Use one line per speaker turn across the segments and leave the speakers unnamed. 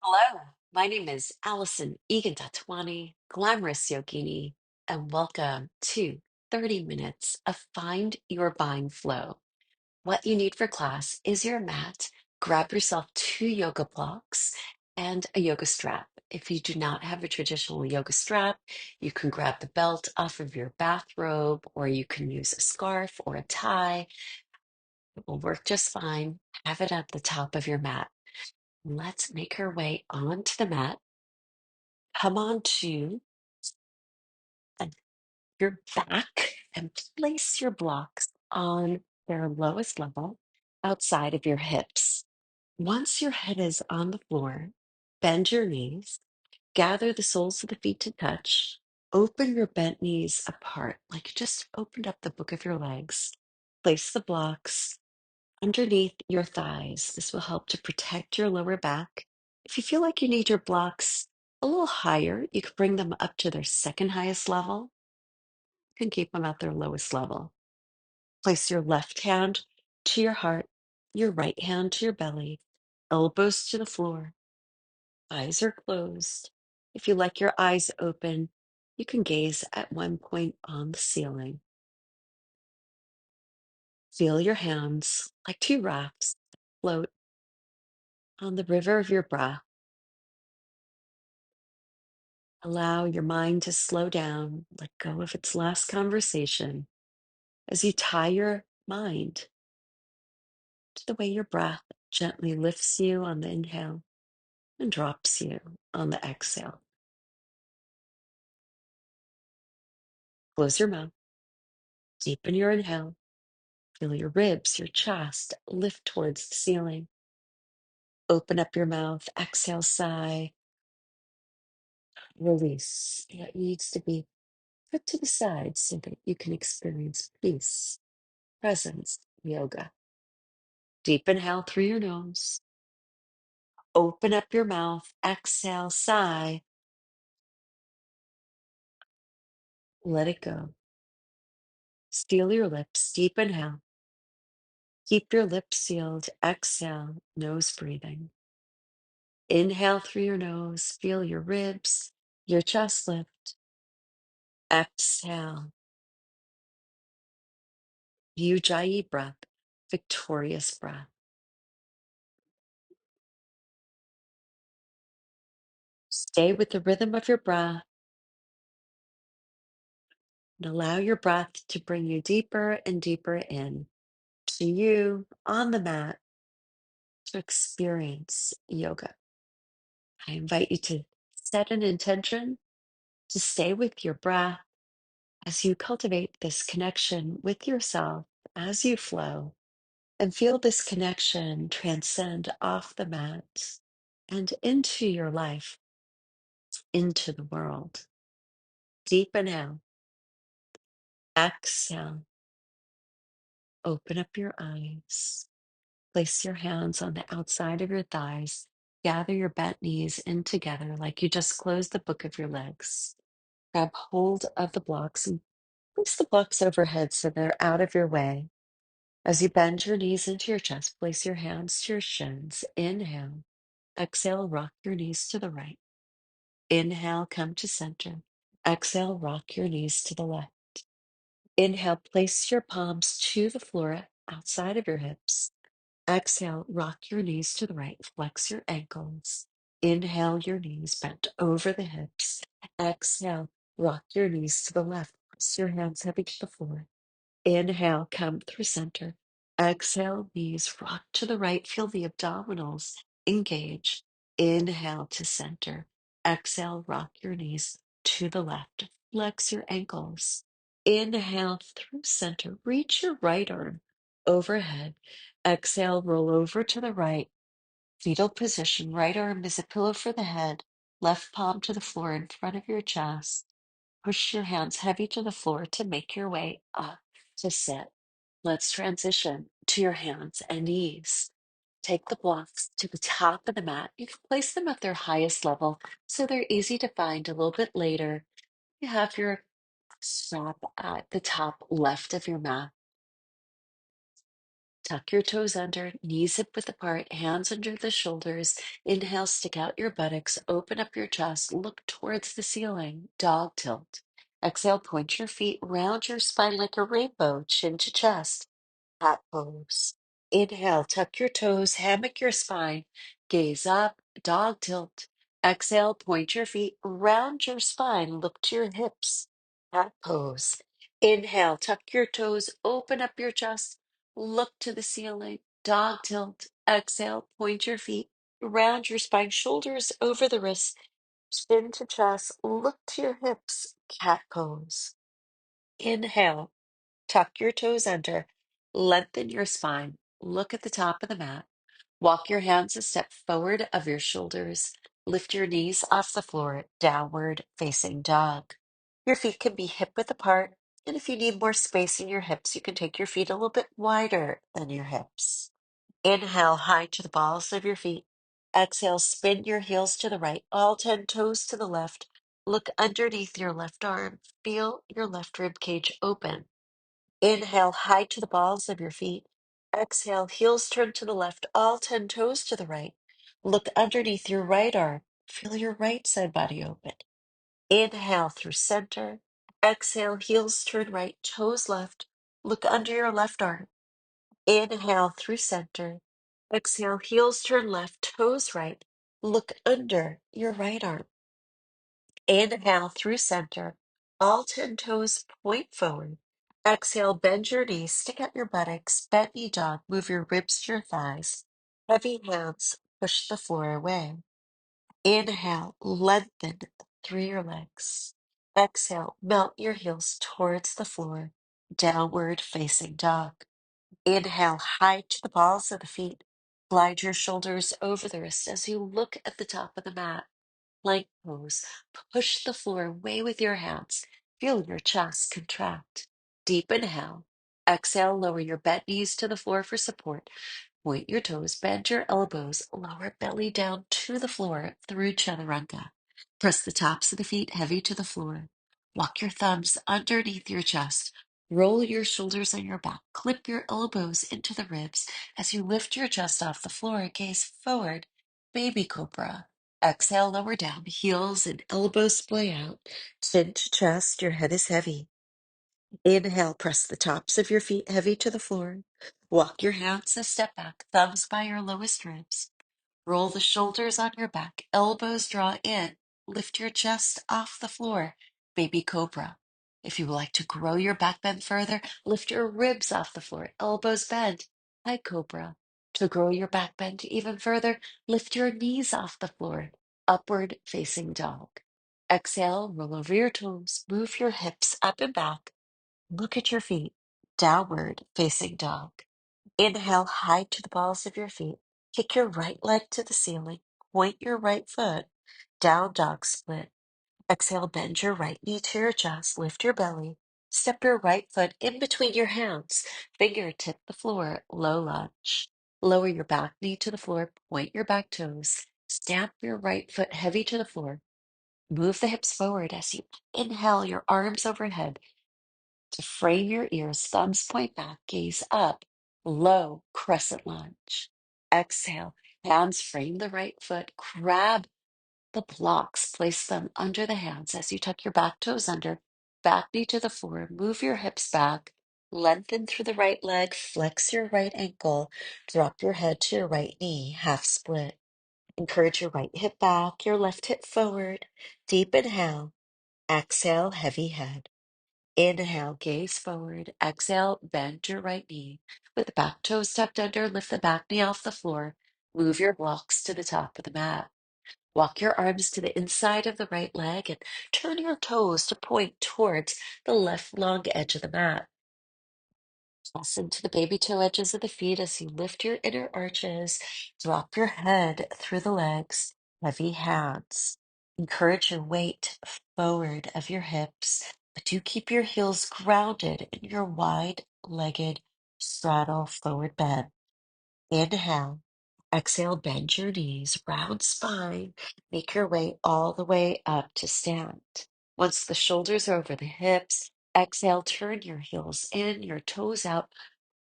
Hello, my name is Allison Egan Datwani, Glamorous Yogini, and welcome to 30 minutes of Find Your Buying Flow. What you need for class is your mat. Grab yourself two yoga blocks and a yoga strap. If you do not have a traditional yoga strap, you can grab the belt off of your bathrobe, or you can use a scarf or a tie. It will work just fine. Have it at the top of your mat. Let's make our way onto the mat. Come on to uh, your back and place your blocks on their lowest level outside of your hips. Once your head is on the floor, bend your knees, gather the soles of the feet to touch, open your bent knees apart, like you just opened up the book of your legs. Place the blocks underneath your thighs. This will help to protect your lower back. If you feel like you need your blocks a little higher, you could bring them up to their second highest level. You can keep them at their lowest level. Place your left hand to your heart, your right hand to your belly, elbows to the floor. Eyes are closed. If you like your eyes open, you can gaze at one point on the ceiling. Feel your hands like two rafts float on the river of your breath. Allow your mind to slow down, let go of its last conversation as you tie your mind to the way your breath gently lifts you on the inhale and drops you on the exhale. Close your mouth, deepen your inhale, feel your ribs, your chest lift towards the ceiling. Open up your mouth, exhale, sigh, release what needs to be put to the side so that you can experience peace, presence, yoga. Deep inhale through your nose. Open up your mouth, exhale, sigh, let it go. Seal your lips, deep inhale. Keep your lips sealed, exhale, nose breathing. Inhale through your nose, feel your ribs, your chest lift. Exhale, Ujjayi breath, victorious breath. Stay with the rhythm of your breath and allow your breath to bring you deeper and deeper in to you on the mat to experience yoga. I invite you to set an intention to stay with your breath as you cultivate this connection with yourself as you flow, and feel this connection transcend off the mat and into your life, into the world. Deep inhale, exhale, open up your eyes, place your hands on the outside of your thighs, gather your bent knees in together like you just closed the book of your legs. Grab hold of the blocks and place the blocks overhead so they're out of your way. As you bend your knees into your chest, place your hands to your shins. Inhale. Exhale, rock your knees to the right. Inhale, come to center. Exhale, rock your knees to the left. Inhale, place your palms to the floor outside of your hips. Exhale, rock your knees to the right. Flex your ankles. Inhale, your knees bent over the hips. Exhale, rock your knees to the left. Press your hands heavy to the floor. Inhale, come through center. Exhale, knees rock to the right. Feel the abdominals engage. Inhale to center. Exhale, rock your knees to the left. Flex your ankles. Inhale through center. Reach your right arm overhead. Exhale, roll over to the right. Fetal position. Right arm is a pillow for the head. Left palm to the floor in front of your chest. Push your hands heavy to the floor to make your way up to sit. Let's transition to your hands and knees. Take the blocks to the top of the mat. You can place them at their highest level so they're easy to find a little bit later. You have your strap at the top left of your mat. tuck your toes under, knees hip width apart, hands under the shoulders. Inhale, stick out your buttocks, open up your chest, look towards the ceiling, dog tilt. Exhale, point your feet, round your spine like a rainbow, chin to chest, cat pose. Inhale, tuck your toes, hammock your spine, gaze up, dog tilt. Exhale, point your feet, round your spine, look to your hips, cat pose. Inhale, tuck your toes, open up your chest, look to the ceiling, dog tilt. Exhale, point your feet, round your spine, shoulders over the wrists, chin to chest, look to your hips, cat pose. Inhale, tuck your toes under, lengthen your spine, look at the top of the mat. Walk your hands a step forward of your shoulders. Lift your knees off the floor, downward facing dog. Your feet can be hip width apart, and if you need more space in your hips, you can take your feet a little bit wider than your hips. Inhale high to the balls of your feet. Exhale, spin your heels to the right, all 10 toes to the left. Look underneath your left arm. Feel your left rib cage open. Inhale high to the balls of your feet. Exhale, heels turn to the left, all 10 toes to the right. Look underneath your right arm. Feel your right side body open. Inhale through center. Exhale, heels turn right, toes left. Look under your left arm. Inhale through center. Exhale, heels turn left, toes right. Look under your right arm. Inhale through center. All 10 toes point forward. Exhale, bend your knees, stick out your buttocks, bent knee dog, move your ribs to your thighs. Heavy hands, push the floor away. Inhale, lengthen through your legs. Exhale, melt your heels towards the floor, downward facing dog. Inhale high to the balls of the feet. Glide your shoulders over the wrists as you look at the top of the mat. Plank pose. Push the floor away with your hands. Feel your chest contract. Deep inhale. Exhale, lower your bent knees to the floor for support. Point your toes, bend your elbows, lower belly down to the floor through chaturanga. Press the tops of the feet heavy to the floor. Walk your thumbs underneath your chest. Roll your shoulders on your back. Clip your elbows into the ribs as you lift your chest off the floor. Gaze forward. Baby cobra. Exhale, lower down. Heels and elbows splay out. Chin to chest. Your head is heavy. Inhale, press the tops of your feet heavy to the floor. Walk your hands a step back, thumbs by your lowest ribs. Roll the shoulders on your back, elbows draw in. Lift your chest off the floor, baby cobra. If you would like to grow your back bend further, lift your ribs off the floor, elbows bend, high cobra. To grow your back bend even further, lift your knees off the floor, upward facing dog. Exhale, roll over your toes, move your hips up and back. Look at your feet, downward facing dog. Inhale high to the balls of your feet. Kick your right leg to the ceiling. Point your right foot. Down dog split. Exhale, bend your right knee to your chest. Lift your belly. Step your right foot in between your hands. Fingertip the floor. Low lunge. Lower your back knee to the floor. Point your back toes. Stamp your right foot heavy to the floor. Move the hips forward as you inhale your arms overhead. To frame your ears, thumbs point back, gaze up, low crescent lunge. Exhale, hands frame the right foot, grab the blocks, place them under the hands as you tuck your back toes under, back knee to the floor, move your hips back, lengthen through the right leg, flex your right ankle, drop your head to your right knee, half split. Encourage your right hip back, your left hip forward. Deep inhale, exhale, heavy head. Inhale, gaze forward. Exhale, bend your right knee. With the back toes tucked under, lift the back knee off the floor. Move your blocks to the top of the mat. Walk your arms to the inside of the right leg and turn your toes to point towards the left long edge of the mat. Press into the baby toe edges of the feet as you lift your inner arches. Drop your head through the legs. Heavy hands. Encourage your weight forward of your hips, but do keep your heels grounded in your wide-legged straddle forward bend. Inhale. Exhale, bend your knees, round spine. Make your way all the way up to stand. Once the shoulders are over the hips, exhale, turn your heels in, your toes out.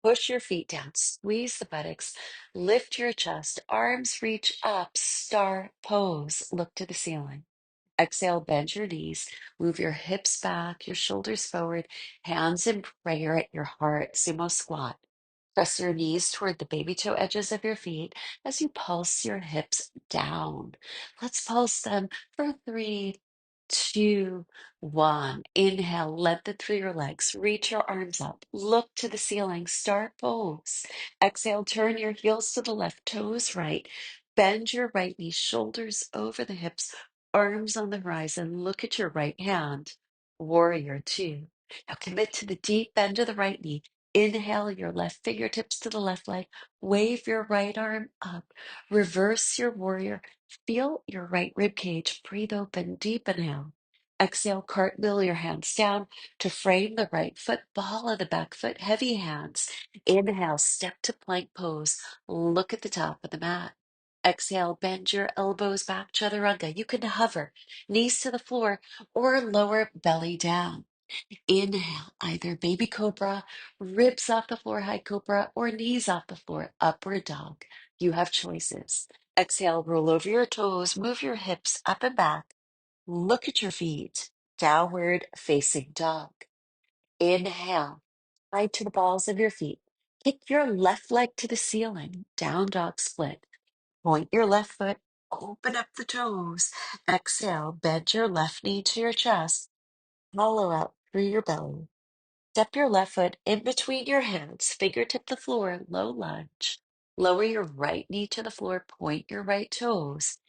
Push your feet down, squeeze the buttocks, lift your chest, arms reach up, star pose, look to the ceiling. Exhale, bend your knees, move your hips back, your shoulders forward, hands in prayer at your heart, sumo squat. Press your knees toward the baby toe edges of your feet as you pulse your hips down. Let's pulse them for 3, 2, 1. Inhale, lengthen through your legs. Reach your arms up. Look to the ceiling. Start pose. Exhale, turn your heels to the left, toes right. Bend your right knee, shoulders over the hips, arms on the horizon. Look at your right hand. Warrior two. Now commit to the deep bend of the right knee. Inhale your left fingertips to the left leg. Wave your right arm up. Reverse your warrior. Feel your right rib cage. Breathe open. Deep inhale. Exhale, cartwheel your hands down to frame the right foot, ball of the back foot, heavy hands. Inhale, step to plank pose. Look at the top of the mat. Exhale, bend your elbows back, chaturanga. You can hover, knees to the floor, or lower belly down. Inhale, either baby cobra, ribs off the floor, high cobra, or knees off the floor, upward dog. You have choices. Exhale, roll over your toes, move your hips up and back. Look at your feet, downward facing dog. Inhale, slide to the balls of your feet. Kick your left leg to the ceiling, down dog split. Point your left foot, open up the toes. Exhale, bend your left knee to your chest, hollow out through your belly. Step your left foot in between your hands, fingertip the floor, low lunge. Lower your right knee to the floor, point your right toes.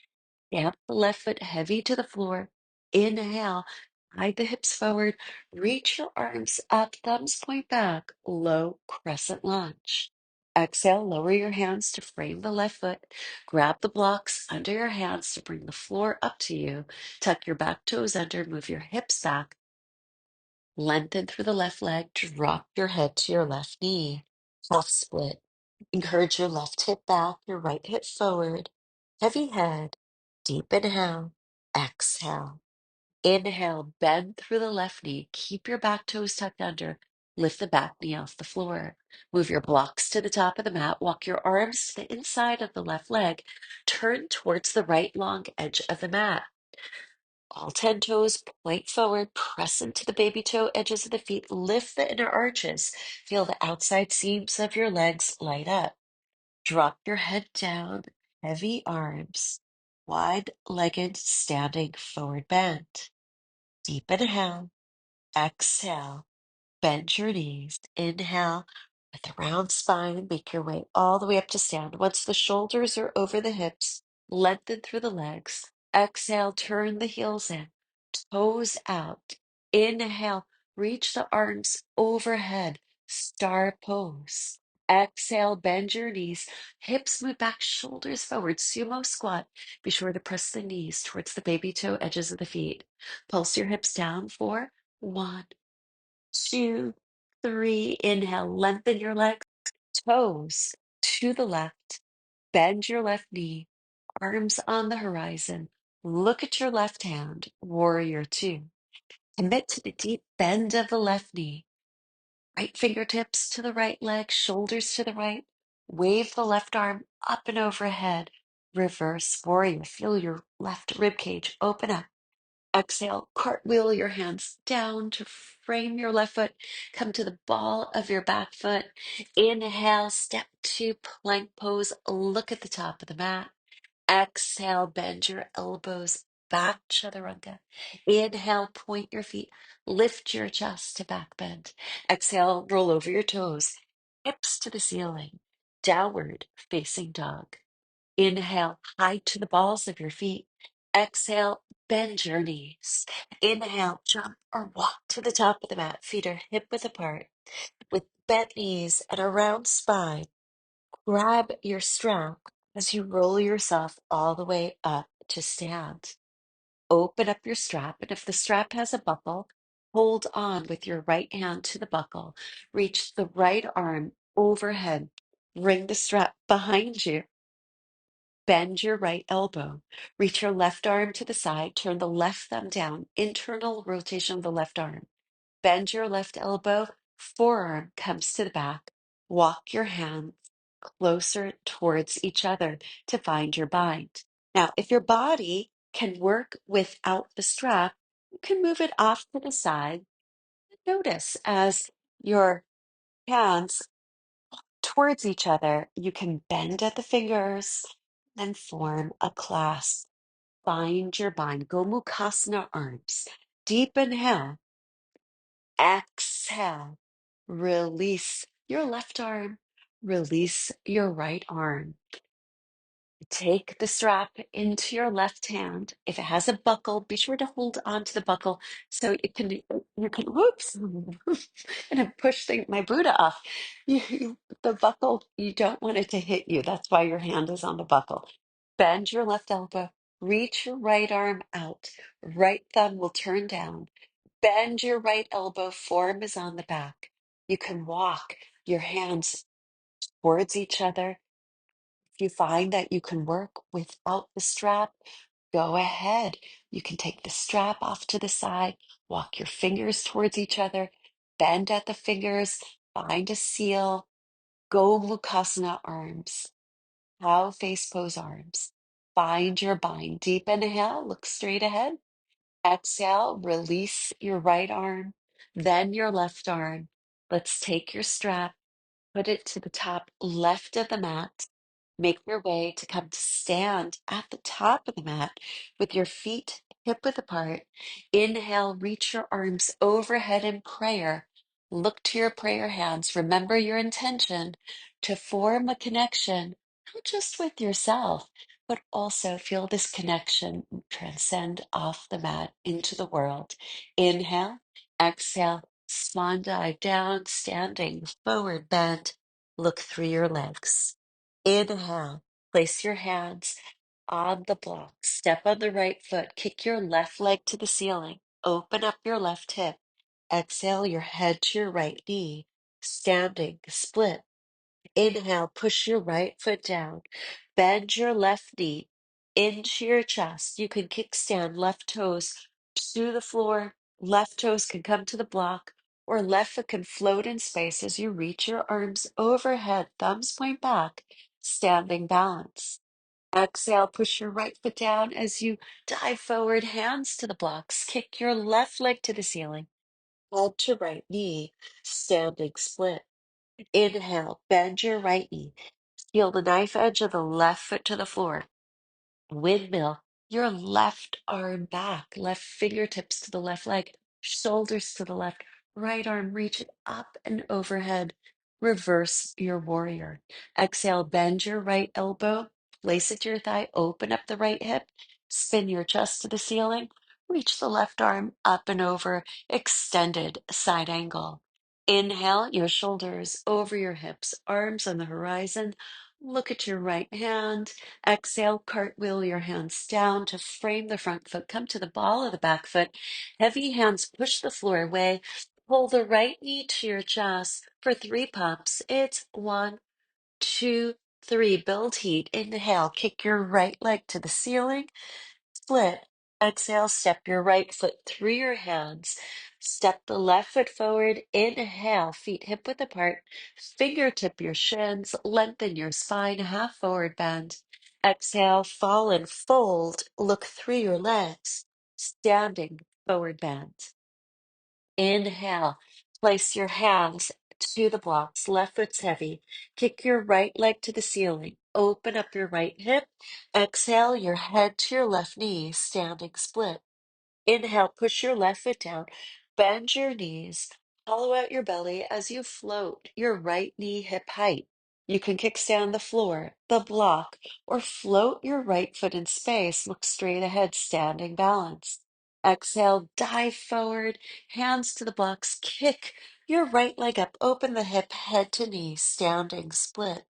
Stamp the left foot heavy to the floor. Inhale, guide the hips forward. Reach your arms up, thumbs point back, low crescent lunge. Exhale, lower your hands to frame the left foot. Grab the blocks under your hands to bring the floor up to you. Tuck your back toes under, move your hips back. Lengthen through the left leg, drop your head to your left knee. Half split. Encourage your left hip back, your right hip forward. Heavy head. Deep inhale. Exhale. Inhale, bend through the left knee. Keep your back toes tucked under. Lift the back knee off the floor. Move your blocks to the top of the mat. Walk your arms to the inside of the left leg. Turn towards the right long edge of the mat. All 10 toes point forward, press into the baby toe edges of the feet, lift the inner arches. Feel the outside seams of your legs light up. Drop your head down, heavy arms, wide-legged standing forward bend. Deep inhale, exhale, bend your knees. Inhale with a round spine, make your way all the way up to stand. Once the shoulders are over the hips, lengthen through the legs. Exhale, turn the heels in, toes out. Inhale, reach the arms overhead, star pose. Exhale, bend your knees, hips move back, shoulders forward, sumo squat. Be sure to press the knees towards the baby toe edges of the feet. Pulse your hips down for 1, 2, 3. Inhale, lengthen your legs, toes to the left. Bend your left knee, arms on the horizon. Look at your left hand, warrior two. Commit to the deep bend of the left knee. Right fingertips to the right leg, shoulders to the right. Wave the left arm up and overhead. Reverse warrior. Feel your left rib cage open up. Exhale, cartwheel your hands down to frame your left foot. Come to the ball of your back foot. Inhale, step to plank pose. Look at the top of the mat. Exhale, bend your elbows back, chaturanga. Inhale, point your feet. Lift your chest to back bend. Exhale, roll over your toes. Hips to the ceiling. Downward facing dog. Inhale, high to the balls of your feet. Exhale, bend your knees. Inhale, jump or walk to the top of the mat. Feet are hip width apart. With bent knees and a round spine, grab your strap as you roll yourself all the way up to stand. Open up your strap, and if the strap has a buckle, hold on with your right hand to the buckle. Reach the right arm overhead. Bring the strap behind you. Bend your right elbow. Reach your left arm to the side. Turn the left thumb down. Internal rotation of the left arm. Bend your left elbow. Forearm comes to the back. walk your hands closer towards each other to find your bind. Now, if your body can work without the strap, you can move it off to the side. Notice as your hands towards each other, you can bend at the fingers and form a clasp. Find your bind. Gomukhasana arms. Deep inhale. Exhale. Release your left arm. Release your right arm. Take the strap into your left hand. If it has a buckle, be sure to hold on to the buckle so you can, whoops, and I pushed my Buddha off. The buckle, you don't want it to hit you. That's why your hand is on the buckle. Bend your left elbow, reach your right arm out. Right thumb will turn down. Bend your right elbow, form is on the back. You can walk your hands towards each other. If you find that you can work without the strap, go ahead. You can take the strap off to the side, walk your fingers towards each other, bend at the fingers, find a seal, go Mukasana arms, cow face pose arms. Find your bind. Deep inhale, look straight ahead. Exhale, release your right arm, then your left arm. Let's take your strap, put it to the top left of the mat. Make your way to come to stand at the top of the mat with your feet hip width apart. Inhale, reach your arms overhead in prayer. Look to your prayer hands. Remember your intention to form a connection, not just with yourself, but also feel this connection transcend off the mat into the world. Inhale, exhale, swan dive down, standing forward bend. Look through your legs. Inhale, place your hands on the block. Step on the right foot. Kick your left leg to the ceiling. Open up your left hip. Exhale your head to your right knee. Standing split. Inhale, push your right foot down. Bend your left knee into your chest. You can kickstand left toes to the floor. Left toes can come to the block, or left foot can float in space as you reach your arms overhead. Thumbs point back, standing balance. Exhale, push your right foot down as you dive forward, hands to the blocks. Kick your left leg to the ceiling. Head to right knee, standing split. Inhale, bend your right knee. Heel the knife edge of the left foot to the floor. Windmill, your left arm back, left fingertips to the left leg, shoulders to the left, right arm reach it up and overhead. Reverse your warrior. Exhale, bend your right elbow, place it to your thigh, open up the right hip, spin your chest to the ceiling, reach the left arm up and over, extended side angle. Inhale, your shoulders over your hips, arms on the horizon. Look at your right hand. Exhale, cartwheel your hands down to frame the front foot. Come to the ball of the back foot. Heavy hands push the floor away. Pull the right knee to your chest for 3 pumps. It's 1, 2, 3. Build heat. Inhale, kick your right leg to the ceiling. Split. Exhale, step your right foot through your hands. Step the left foot forward. Inhale, feet hip width apart. Fingertip your shins. Lengthen your spine, half forward bend. Exhale, fall and fold. Look through your legs. Standing forward bend. Inhale, place your hands to the blocks. Left foot's heavy. Kick your right leg to the ceiling. Open up your right hip. Exhale, your head to your left knee, standing split. Inhale, push your left foot down. Bend your knees. Hollow out your belly as you float your right knee hip height. You can kickstand the floor, the block, or float your right foot in space. Look straight ahead, standing balance. Exhale, dive forward, hands to the blocks, kick your right leg up, open the hip, head to knee, standing split.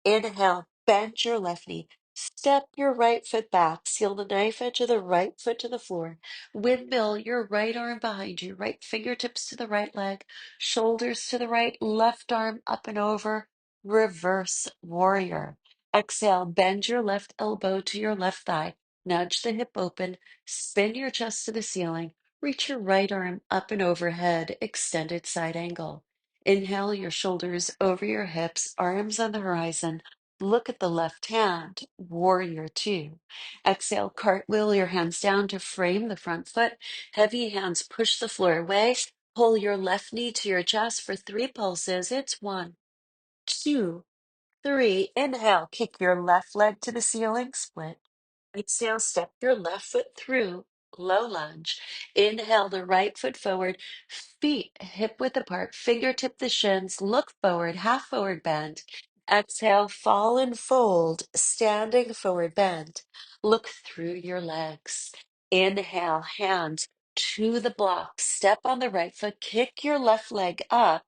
Inhale, bend your left knee. Step your right foot back. Seal the knife edge of the right foot to the floor. Windmill your right arm behind you. Right fingertips to the right leg. Shoulders to the right. Left arm up and over. Reverse warrior. Exhale, bend your left elbow to your left thigh. Nudge the hip open. Spin your chest to the ceiling. Reach your right arm up and overhead. Extended side angle. Inhale, your shoulders over your hips, arms on the horizon. Look at the left hand, warrior two. Exhale, cartwheel your hands down to frame the front foot. Heavy hands push the floor away. Pull your left knee to your chest for 3 pulses. It's 1, 2, 3. Inhale, kick your left leg to the ceiling, split. Exhale, step your left foot through, low lunge. Inhale the right foot forward, feet hip width apart, fingertip the shins, look forward, half forward bend. Exhale, fall and fold, standing forward bend. Look through your legs. Inhale, hands to the block. Step on the right foot, kick your left leg up.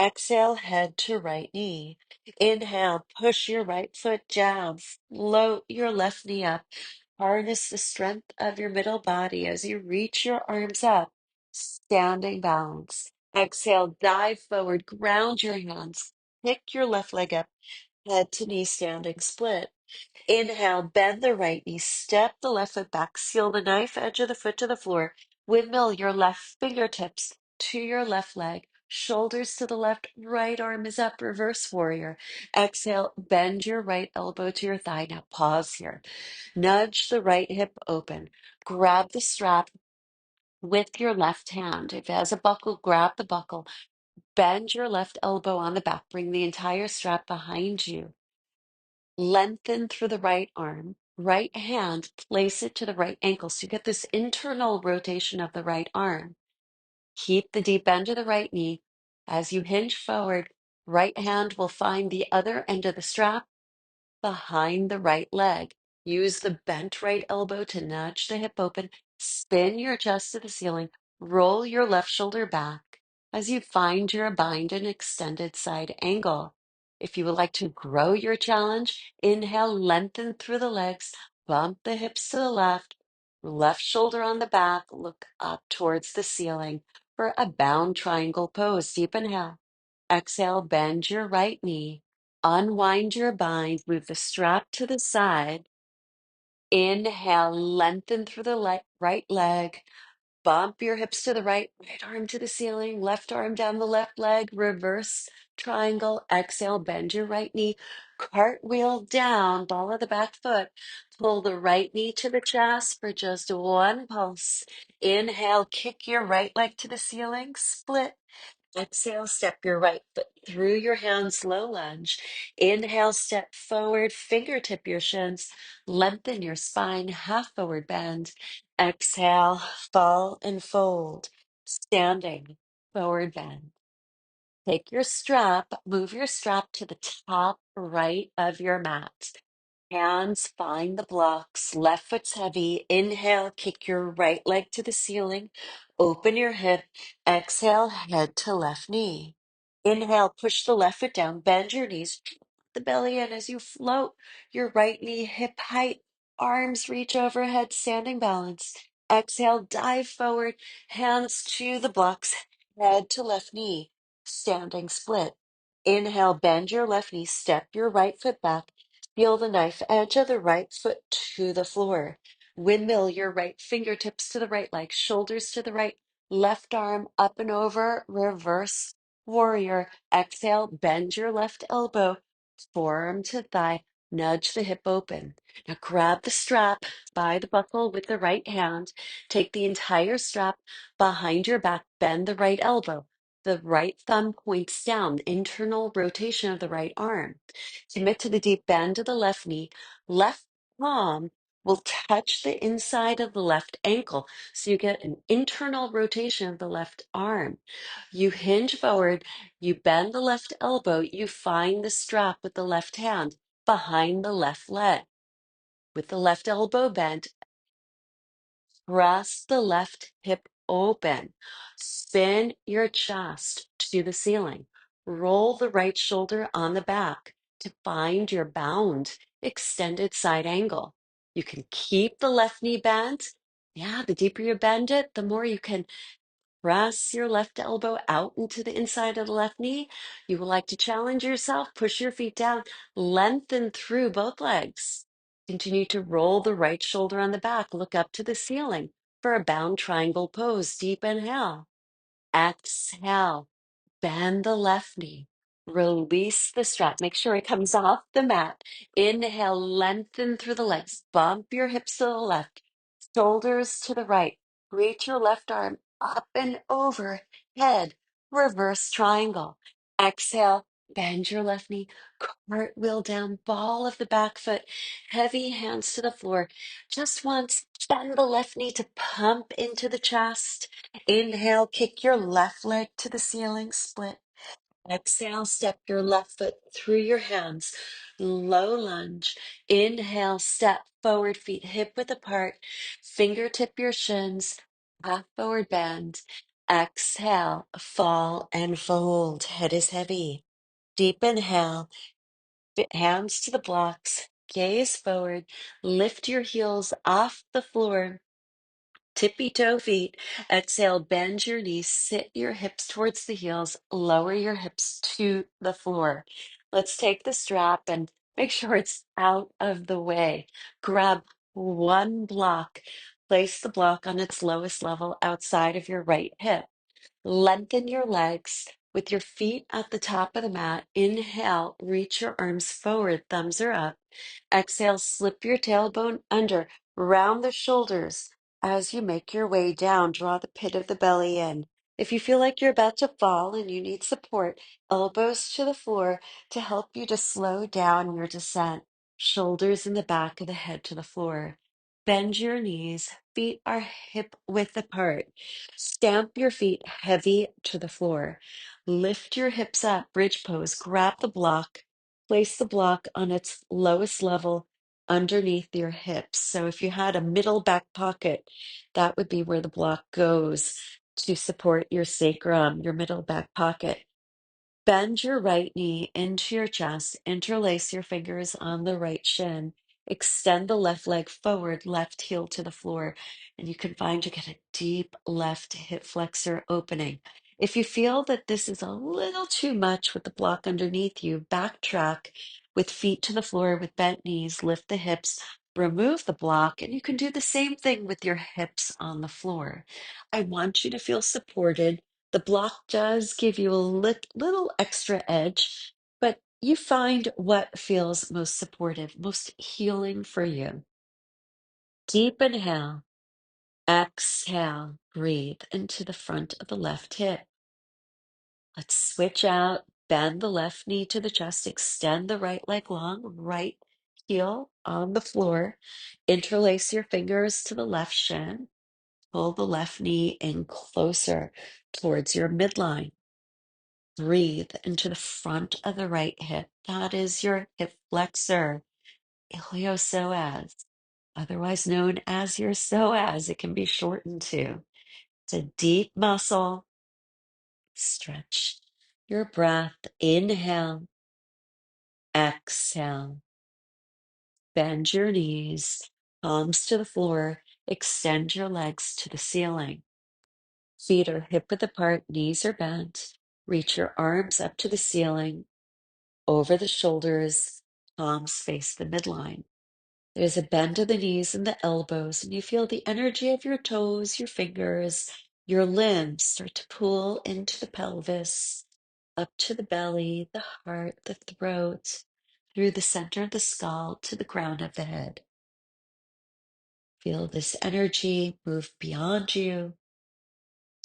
Exhale, head to right knee. Inhale, push your right foot down, float your left knee up. Harness the strength of your middle body as you reach your arms up, standing balance. Exhale, dive forward, ground your hands, pick your left leg up, head to knee standing split. Inhale, bend the right knee, step the left foot back, seal the knife edge of the foot to the floor, windmill your left fingertips to your left leg, shoulders to the left, right arm is up, reverse warrior. Exhale, bend your right elbow to your thigh. Now pause here. Nudge the right hip open. Grab the strap with your left hand. If it has a buckle, grab the buckle. Bend your left elbow on the back. Bring the entire strap behind you. Lengthen through the right arm. Right hand, place it to the right ankle. So you get this internal rotation of the right arm. Keep the deep bend of the right knee. As you hinge forward, right hand will find the other end of the strap behind the right leg. Use the bent right elbow to nudge the hip open. Spin your chest to the ceiling. Roll your left shoulder back as you find your bind and extended side angle. If you would like to grow your challenge, inhale, lengthen through the legs, bump the hips to the left shoulder on the back, look up towards the ceiling for a bound triangle pose. Deep inhale. Exhale, bend your right knee. Unwind your bind, move the strap to the side. Inhale, lengthen through the right leg. Bump your hips to the right arm to the ceiling, left arm down the left leg, reverse triangle. Exhale, bend your right knee. Cartwheel down, ball of the back foot. Pull the right knee to the chest for just 1 pulse. Inhale, kick your right leg to the ceiling, split. Exhale, step your right foot through your hands, low lunge. Inhale, step forward, fingertip your shins, lengthen your spine, half forward bend. Exhale, fall and fold, standing forward bend. Take your strap, move your strap to the top right of your mat. Hands find the blocks, left foot's heavy. Inhale, kick your right leg to the ceiling. Open your hip. Exhale, head to left knee. Inhale, push the left foot down, bend your knees, drop the belly in as you float your right knee hip height. Arms reach overhead, standing balance. Exhale, dive forward, hands to the blocks, head to left knee, standing split. Inhale, bend your left knee, step your right foot back. Feel the knife edge of the right foot to the floor. Windmill your right fingertips to the right leg, shoulders to the right, left arm up and over, reverse warrior. Exhale, bend your left elbow, forearm to thigh, nudge the hip open. Now grab the strap by the buckle with the right hand. Take the entire strap behind your back, bend the right elbow. The right thumb points down, internal rotation of the right arm. Commit to the deep bend of the left knee. Left palm will touch the inside of the left ankle. So you get an internal rotation of the left arm. You hinge forward, you bend the left elbow, you find the strap with the left hand behind the left leg. With the left elbow bent, press the left hip open. Spin your chest to the ceiling. Roll the right shoulder on the back to find your bound extended side angle. You can keep the left knee bent. Yeah, the deeper you bend it, the more you can press your left elbow out into the inside of the left knee. You would like to challenge yourself, push your feet down, lengthen through both legs. Continue to roll the right shoulder on the back, look up to the ceiling for a bound triangle pose. Deep inhale, exhale, Bend the left knee. Release the strap. Make sure it comes off the mat. Inhale, lengthen through the legs. Bump your hips to the left, shoulders to the right. Reach your left arm up and over, head, reverse triangle. Exhale, bend your left knee, cartwheel down, ball of the back foot, heavy hands to the floor. Just once, bend the left knee to pump into the chest. Inhale, kick your left leg to the ceiling, split. Exhale, step your left foot through your hands, low lunge. Inhale, step forward, feet hip width apart, fingertip your shins, half forward bend. Exhale, fall and fold. Head is heavy. Deep inhale, hands to the blocks, gaze forward, lift your heels off the floor. Tippy toe feet. Exhale, bend your knees, sit your hips towards the heels, lower your hips to the floor. Let's take the strap and make sure it's out of the way. Grab one block, place the block on its lowest level outside of your right hip. Lengthen your legs with your feet at the top of the mat. Inhale, reach your arms forward, thumbs are up. Exhale, slip your tailbone under, round the shoulders. As you make your way down, draw the pit of the belly in. If you feel like you're about to fall and you need support, elbows to the floor to help you to slow down your descent. Shoulders in the back of the head to the floor. Bend your knees, feet are hip width apart. Stamp your feet heavy to the floor. Lift your hips up, bridge pose. Grab the block. Place the block on its lowest level underneath your hips. So if you had a middle back pocket, that would be where the block goes to support your sacrum, your middle back pocket. Bend your right knee into your chest, interlace your fingers on the right shin, extend the left leg forward, left heel to the floor, and you can find you get a deep left hip flexor opening. If you feel that this is a little too much with the block underneath you, backtrack with feet to the floor with bent knees, lift the hips, remove the block, and you can do the same thing with your hips on the floor. I want you to feel supported. The block does give you a little extra edge, but you find what feels most supportive, most healing for you. Deep inhale, exhale, breathe into the front of the left hip. Let's switch out, bend the left knee to the chest, extend the right leg long, right heel on the floor, interlace your fingers to the left shin, pull the left knee in closer towards your midline. Breathe into the front of the right hip. That is your hip flexor, iliopsoas, otherwise known as your psoas. It can be shortened to. It's a deep muscle. Stretch your breath. Inhale, exhale. Bend your knees, palms to the floor. Extend your legs to the ceiling. Feet are hip width apart, knees are bent. Reach your arms up to the ceiling. Over the shoulders, palms face the midline. There's a bend of the knees and the elbows, and you feel the energy of your toes, your fingers, your limbs start to pull into the pelvis, up to the belly, the heart, the throat, through the center of the skull to the crown of the head. Feel this energy move beyond you.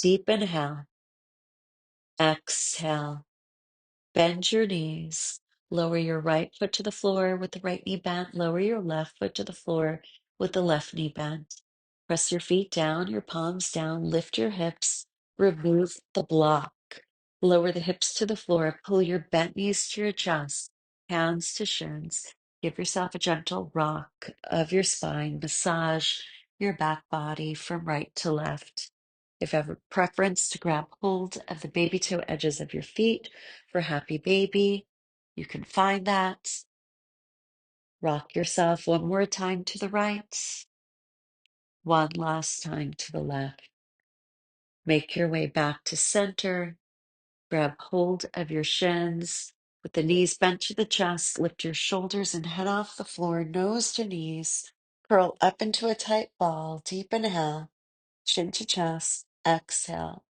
Deep inhale, exhale. Bend your knees. Lower your right foot to the floor with the right knee bent. Lower your left foot to the floor with the left knee bent. Press your feet down, your palms down. Lift your hips. Remove the block. Lower the hips to the floor. Pull your bent knees to your chest, hands to shins. Give yourself a gentle rock of your spine. Massage your back body from right to left. If you have a preference to grab hold of the baby toe edges of your feet for happy baby, you can find that. Rock yourself one more time to the right, one last time to the left. Make your way back to center. Grab hold of your shins with the knees bent to the chest. Lift your shoulders and head off the floor, nose to knees. Curl up into a tight ball. Deep inhale, chin to chest. Exhale.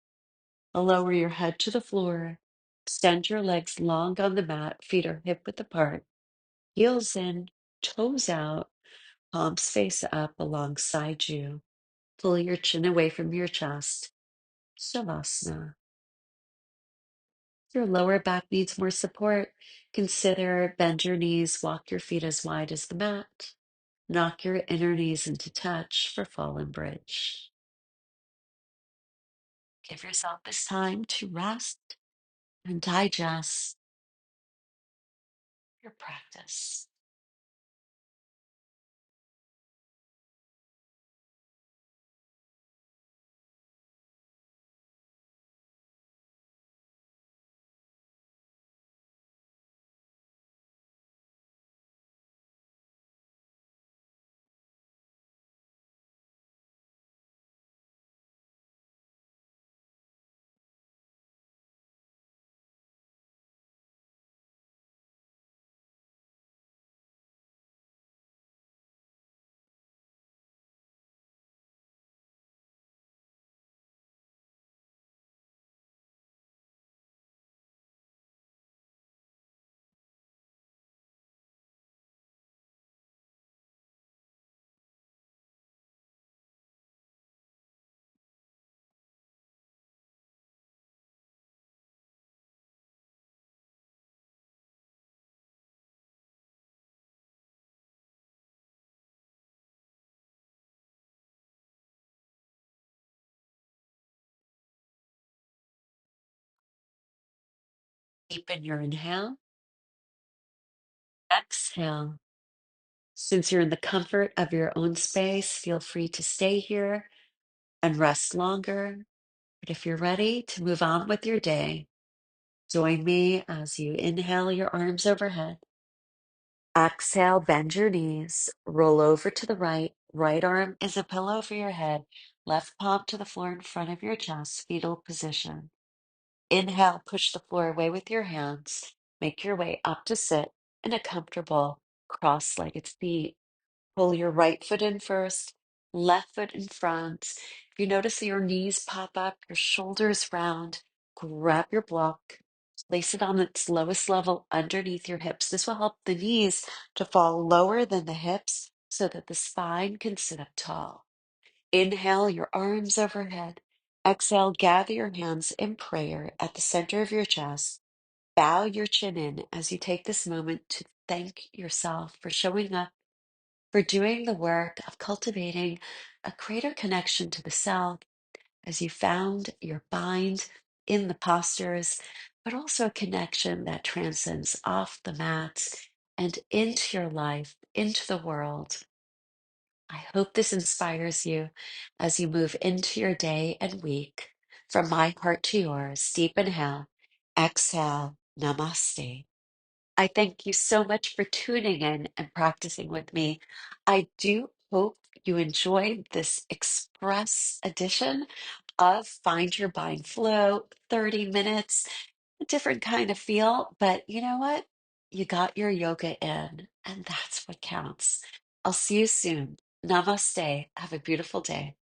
Lower your head to the floor. Extend your legs long on the mat, feet are hip width apart, heels in, toes out, palms face up alongside you. Pull your chin away from your chest. Shavasana. If your lower back needs more support, consider bend your knees, walk your feet as wide as the mat. Knock your inner knees into touch for fallen bridge. Give yourself this time to rest and digest your practice. Deepen your inhale. Exhale. Since you're in the comfort of your own space, feel free to stay here and rest longer. But if you're ready to move on with your day, join me as you inhale your arms overhead. Exhale, bend your knees, roll over to the right. Right arm is a pillow for your head, left palm to the floor in front of your chest, fetal position. Inhale, push the floor away with your hands. Make your way up to sit in a comfortable cross-legged seat. Pull your right foot in first, left foot in front. If you notice that your knees pop up, your shoulders round, grab your block, place it on its lowest level underneath your hips. This will help the knees to fall lower than the hips so that the spine can sit up tall. Inhale your arms overhead. Exhale, gather your hands in prayer at the center of your chest. Bow your chin in as you take this moment to thank yourself for showing up, for doing the work of cultivating a greater connection to the self as you found your bind in the postures, but also a connection that transcends off the mats and into your life, into the world. I hope this inspires you as you move into your day and week. From my heart to yours, deep inhale, exhale, namaste. I thank you so much for tuning in and practicing with me. I do hope you enjoyed this express edition of Find Your Bind Flow, 30 minutes, a different kind of feel, but you know what? You got your yoga in, and that's what counts. I'll see you soon. Namaste. Have a beautiful day.